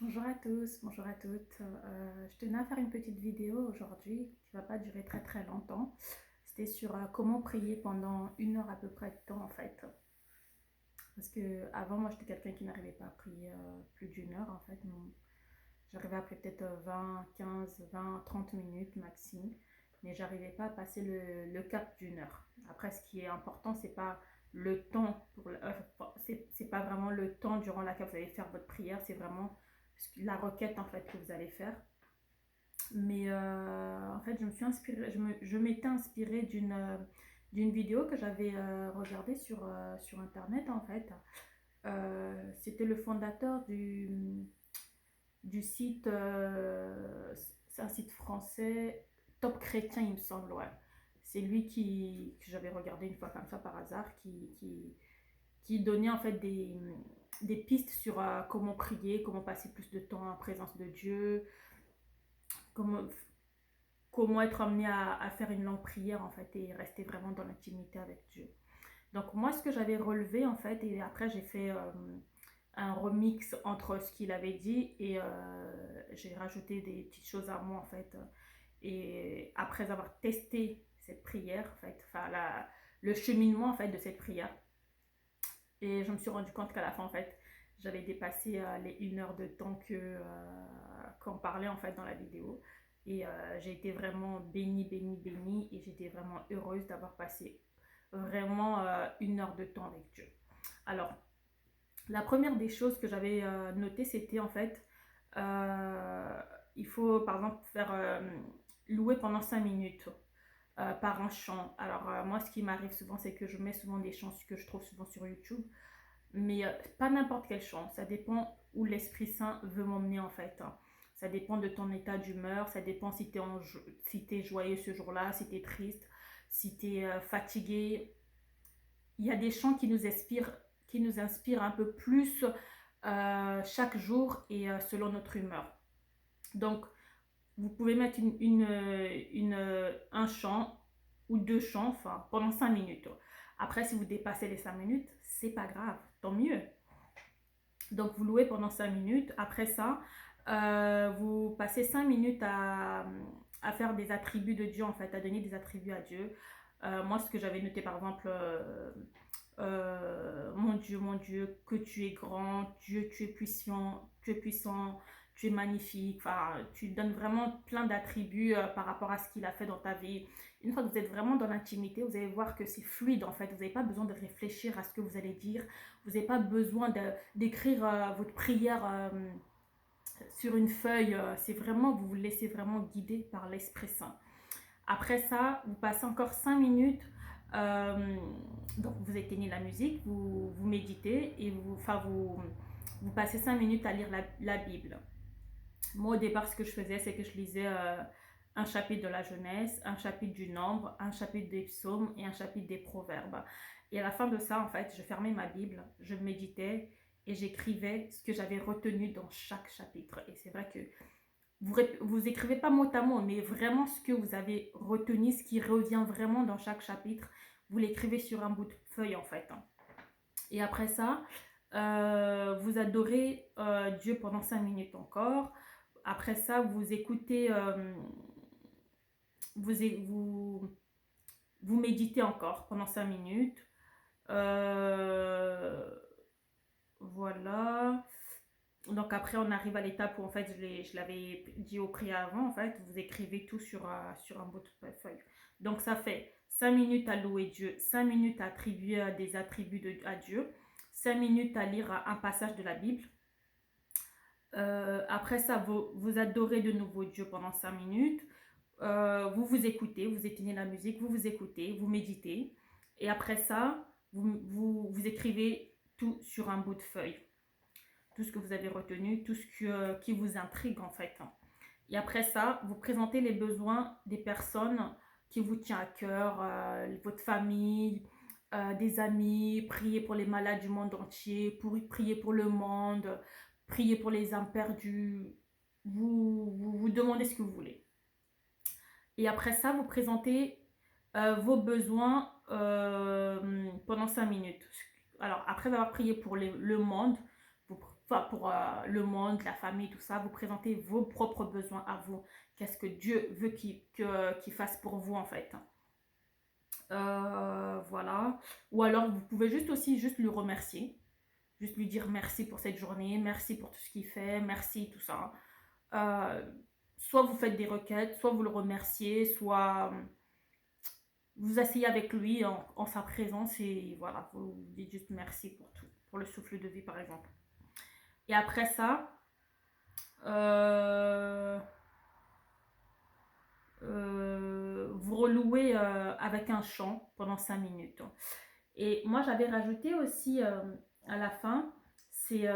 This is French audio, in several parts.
Bonjour à tous, bonjour à toutes. Je tenais à faire une petite vidéo aujourd'hui qui va pas durer très longtemps. C'était sur comment prier pendant 1 heure à peu près de temps en fait. Parce que avant moi j'étais quelqu'un qui n'arrivait pas à prier plus d'1 heure en fait. J'arrivais à prier peut-être 20, 15, 20, 30 minutes maximum. Mais j'arrivais pas à passer le cap d'1 heure. Après ce qui est important c'est pas le temps c'est pas vraiment le temps durant lequel vous allez faire votre prière, c'est vraiment la requête en fait que vous allez faire. Mais en fait, je me suis inspirée, je m'étais inspirée d'une vidéo que j'avais regardée sur internet en fait. C'était le fondateur du site, c'est un site français, Top Chrétien, il me semble, ouais. C'est lui que j'avais regardé une fois comme ça par hasard, qui donnait en fait des pistes sur comment prier, comment passer plus de temps en présence de Dieu, comment, comment être amené à faire une longue prière en fait et rester vraiment dans l'intimité avec Dieu. Donc moi ce que j'avais relevé en fait, et après j'ai fait un remix entre ce qu'il avait dit et j'ai rajouté des petites choses à moi en fait. Et après avoir testé cette prière en fait, enfin le cheminement en fait de cette prière, et je me suis rendu compte qu'à la fin en fait j'avais dépassé les 1 heure de temps qu'on parlait en fait dans la vidéo. Et j'ai été vraiment bénie et j'étais vraiment heureuse d'avoir passé vraiment 1 heure de temps avec Dieu. Alors, la première des choses que j'avais notées, c'était en fait, euh, il faut par exemple faire louer pendant 5 minutes par un chant. Alors, moi, ce qui m'arrive souvent, c'est que je mets souvent des chants que je trouve souvent sur YouTube, mais pas n'importe quel chant. Ça dépend où l'Esprit Saint veut m'emmener en fait. Ça dépend de ton état d'humeur, ça dépend si t'es joyeux ce jour-là, si t'es triste, si t'es fatigué. Il y a des chants qui nous inspirent un peu plus chaque jour et selon notre humeur. Donc, vous pouvez mettre un chant ou deux chants enfin, pendant 5 minutes. Après, si vous dépassez les 5 minutes, c'est pas grave, tant mieux. Donc, vous louez pendant 5 minutes. Après ça, vous passez 5 minutes à faire des attributs de Dieu, en fait, à donner des attributs à Dieu. Moi, ce que j'avais noté, par exemple, mon Dieu, que tu es grand, Dieu, tu es puissant, tu es magnifique. Enfin, tu donnes vraiment plein d'attributs par rapport à ce qu'il a fait dans ta vie. Une fois que vous êtes vraiment dans l'intimité, vous allez voir que c'est fluide en fait. Vous n'avez pas besoin de réfléchir à ce que vous allez dire. Vous n'avez pas besoin d'écrire votre prière sur une feuille. C'est vraiment, vous vous laissez vraiment guider par l'Esprit Saint. Après ça, vous passez encore 5 minutes. euh, donc vous éteignez la musique, vous méditez et vous passez 5 minutes à lire la Bible. Moi au départ ce que je faisais c'est que je lisais un chapitre de la Genèse, un chapitre du Nombre, un chapitre des Psaumes et un chapitre des Proverbes. Et à la fin de ça en fait je fermais ma Bible, je méditais et j'écrivais ce que j'avais retenu dans chaque chapitre. Et c'est vrai que vous écrivez pas mot à mot, mais vraiment ce que vous avez retenu, ce qui revient vraiment dans chaque chapitre, vous l'écrivez sur un bout de feuille en fait. Et après ça, vous adorez Dieu pendant 5 minutes encore. Après ça, vous écoutez, vous, vous, vous méditez encore pendant 5 minutes. Euh, voilà. Donc après, on arrive à l'étape où en fait, je l'avais dit au prix avant, en fait, vous écrivez tout sur un bout de feuille. Donc ça fait 5 minutes à louer Dieu, 5 minutes à attribuer des attributs à Dieu, 5 minutes à lire un passage de la Bible. Après ça, vous adorez de nouveau Dieu pendant 5 minutes. Vous vous écoutez, vous éteignez la musique, vous vous écoutez, vous méditez. Et après ça, vous écrivez tout sur un bout de feuille, tout ce que vous avez retenu, tout ce qui vous intrigue en fait. Et après ça, vous présentez les besoins des personnes qui vous tiennent à cœur, votre famille, des amis, priez pour les malades du monde entier, priez pour le monde, priez pour les âmes perdues. Vous demandez ce que vous voulez. Et après ça, vous présentez vos besoins pendant 5 minutes. Alors, après avoir prié pour le monde, vous enfin pour le monde, la famille, tout ça. Vous présentez vos propres besoins à vous. Qu'est-ce que Dieu veut qu'il fasse pour vous en fait. Voilà. Ou alors vous pouvez juste aussi juste lui remercier. Juste lui dire merci pour cette journée, merci pour tout ce qu'il fait, merci, tout ça. Euh, Soit vous faites des requêtes, soit vous le remerciez, soit vous asseyez avec lui en sa présence et voilà, vous dites juste merci pour tout, pour le souffle de vie par exemple. Et après ça, euh, vous relouez avec un chant pendant 5 minutes. Et moi j'avais rajouté aussi à la fin, c'est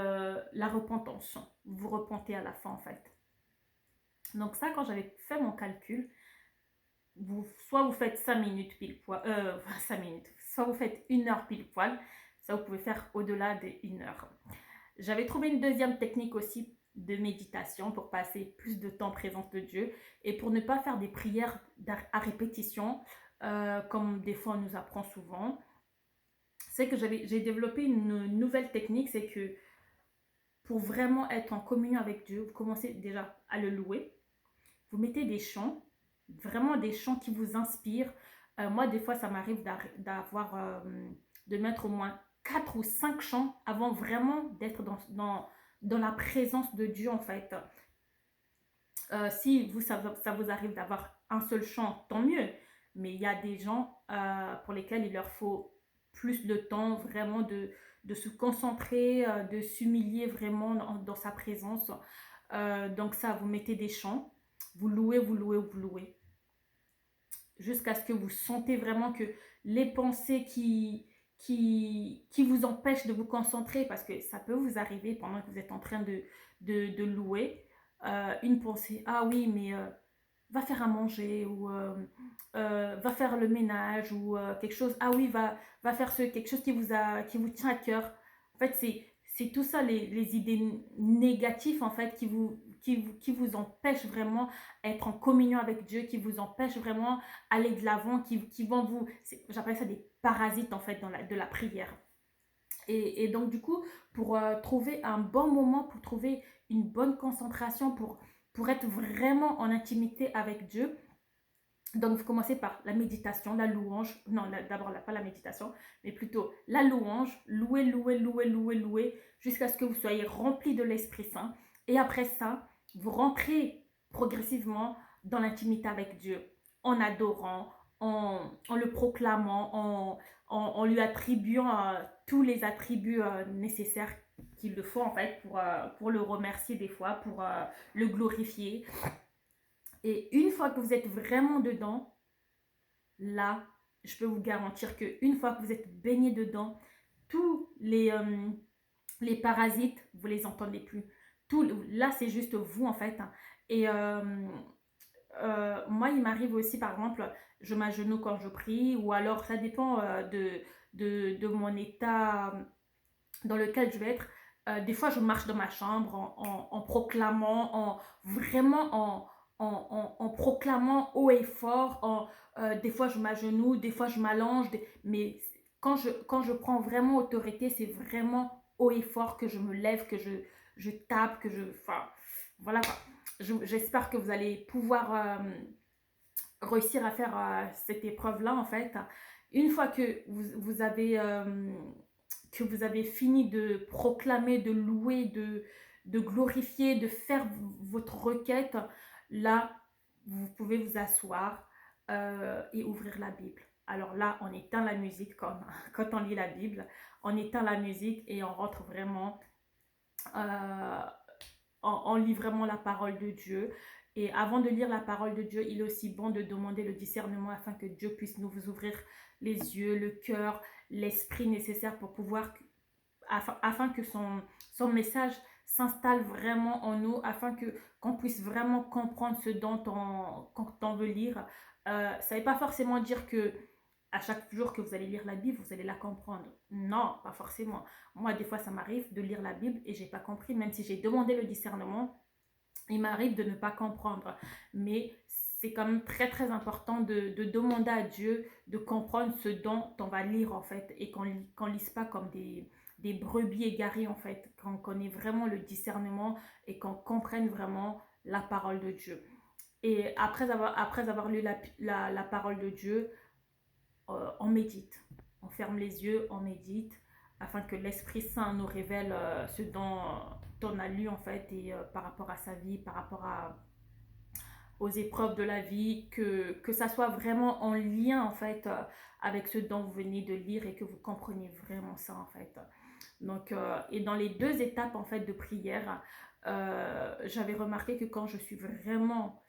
la repentance. Vous repentez à la fin en fait. Donc ça, quand j'avais fait mon calcul, soit vous faites 5 minutes pile poil, 5 minutes, soit vous faites 1 heure pile poil, ça vous pouvez faire au-delà de 1 heure. J'avais trouvé une deuxième technique aussi de méditation pour passer plus de temps en présence de Dieu et pour ne pas faire des prières à répétition, comme des fois on nous apprend souvent. C'est que j'ai développé une nouvelle technique, c'est que pour vraiment être en communion avec Dieu, vous commencez déjà à le louer. Vous mettez des chants, vraiment des chants qui vous inspirent. Moi, des fois, ça m'arrive de mettre au moins 4 ou 5 chants avant vraiment d'être dans la présence de Dieu, en fait. Si ça vous arrive d'avoir un seul chant, tant mieux. Mais il y a des gens pour lesquels il leur faut plus de temps, vraiment de se concentrer, de s'humilier vraiment dans sa présence. Donc ça, vous mettez des chants, vous louez, vous louez, vous louez. Jusqu'à ce que vous sentez vraiment que les pensées qui vous empêchent de vous concentrer, parce que ça peut vous arriver pendant que vous êtes en train de louer, une pensée, ah oui, mais va faire à manger, ou va faire le ménage, ou quelque chose, ah oui, va faire quelque chose qui vous tient à cœur. En fait, c'est tout ça, les idées négatives, en fait, qui vous empêchent vraiment être en communion avec Dieu, qui vous empêchent vraiment aller de l'avant, qui vont vous... J'appelle ça des parasites, en fait, de la prière. Et donc, du coup, pour trouver un bon moment, pour trouver une bonne concentration, pour être vraiment en intimité avec Dieu, donc vous commencez par la méditation, la louange, non, d'abord pas la méditation, mais plutôt la louange, louer, louer, louer, louer, louer, jusqu'à ce que vous soyez rempli de l'Esprit Saint. Et après ça, vous rentrez progressivement dans l'intimité avec Dieu, en adorant, en le proclamant, en lui attribuant tous les attributs nécessaires qu'il le faut en fait pour le remercier des fois, pour le glorifier. Et une fois que vous êtes vraiment dedans, là, je peux vous garantir qu'une fois que vous êtes baigné dedans, tous les parasites, vous les entendez plus. Là, c'est juste vous, en fait. Et moi, il m'arrive aussi, par exemple, je m'agenouille quand je prie, ou alors ça dépend de mon état dans lequel je vais être. Des fois, je marche dans ma chambre en proclamant, vraiment en proclamant haut et fort. Des fois, je m'agenouille, des fois, je m'allonge. Mais quand je prends vraiment autorité, c'est vraiment haut et fort que je me lève, que je tape, que je... Enfin, voilà. J'espère que vous allez pouvoir réussir à faire cette épreuve-là, en fait. Une fois que vous avez fini de proclamer, de louer, de glorifier, de faire votre requête, là, vous pouvez vous asseoir et ouvrir la Bible. Alors là, on éteint la musique quand on lit la Bible, on éteint la musique et on rentre vraiment, euh, on lit vraiment la parole de Dieu. Et avant de lire la parole de Dieu, il est aussi bon de demander le discernement afin que Dieu puisse nous ouvrir les yeux, le cœur, l'esprit nécessaire pour pouvoir, afin que son message s'installe vraiment en nous, afin qu'on puisse vraiment comprendre ce dont on veut lire. Ça ne veut pas forcément dire que à chaque jour que vous allez lire la Bible, vous allez la comprendre. Non, pas forcément. Moi, des fois, ça m'arrive de lire la Bible et j'ai pas compris, même si j'ai demandé le discernement, il m'arrive de ne pas comprendre. Mais c'est quand même très très important de demander à Dieu de comprendre ce dont on va lire en fait et qu'on lise pas comme des brebis égarées en fait, qu'on ait vraiment le discernement et qu'on comprenne vraiment la parole de Dieu. Et après avoir lu la parole de Dieu, on médite. On ferme les yeux, on médite, afin que l'Esprit Saint nous révèle ce dont on a lu en fait, et par rapport à sa vie, par rapport aux épreuves de la vie, que ça soit vraiment en lien en fait avec ce dont vous venez de lire et que vous compreniez vraiment ça en fait. Donc, et dans les deux étapes en fait de prière, j'avais remarqué que quand je suis vraiment,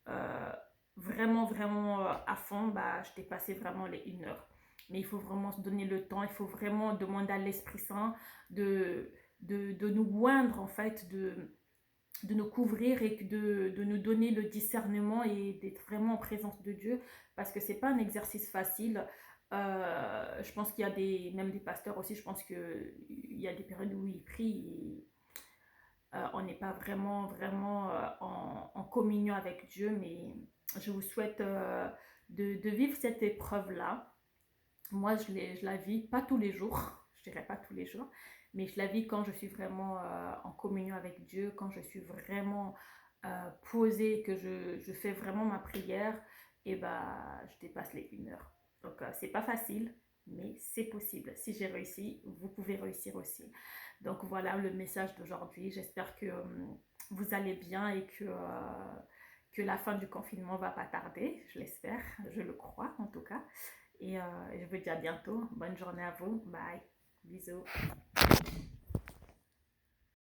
euh, à fond, bah, je dépassais vraiment les 1 heure. Mais il faut vraiment se donner le temps, il faut vraiment demander à l'Esprit Saint de, de nous oindre en fait, de nous couvrir et de nous donner le discernement et d'être vraiment en présence de Dieu, parce que c'est pas un exercice facile. Je pense qu'il y a même des pasteurs aussi, je pense qu'il y a des périodes où ils prient et on n'est pas vraiment en communion avec Dieu, mais je vous souhaite de vivre cette épreuve-là. Moi, je la vis pas tous les jours, je dirais pas tous les jours, mais je la vis quand je suis vraiment en communion avec Dieu, quand je suis vraiment posée, que je fais vraiment ma prière, et bah, je dépasse les 1 heure. Donc, c'est pas facile, mais c'est possible. Si j'ai réussi, vous pouvez réussir aussi. Donc, voilà le message d'aujourd'hui. J'espère que vous allez bien et que la fin du confinement va pas tarder. Je l'espère, je le crois en tout cas. Et je vous dis à bientôt. Bonne journée à vous. Bye. Bisous.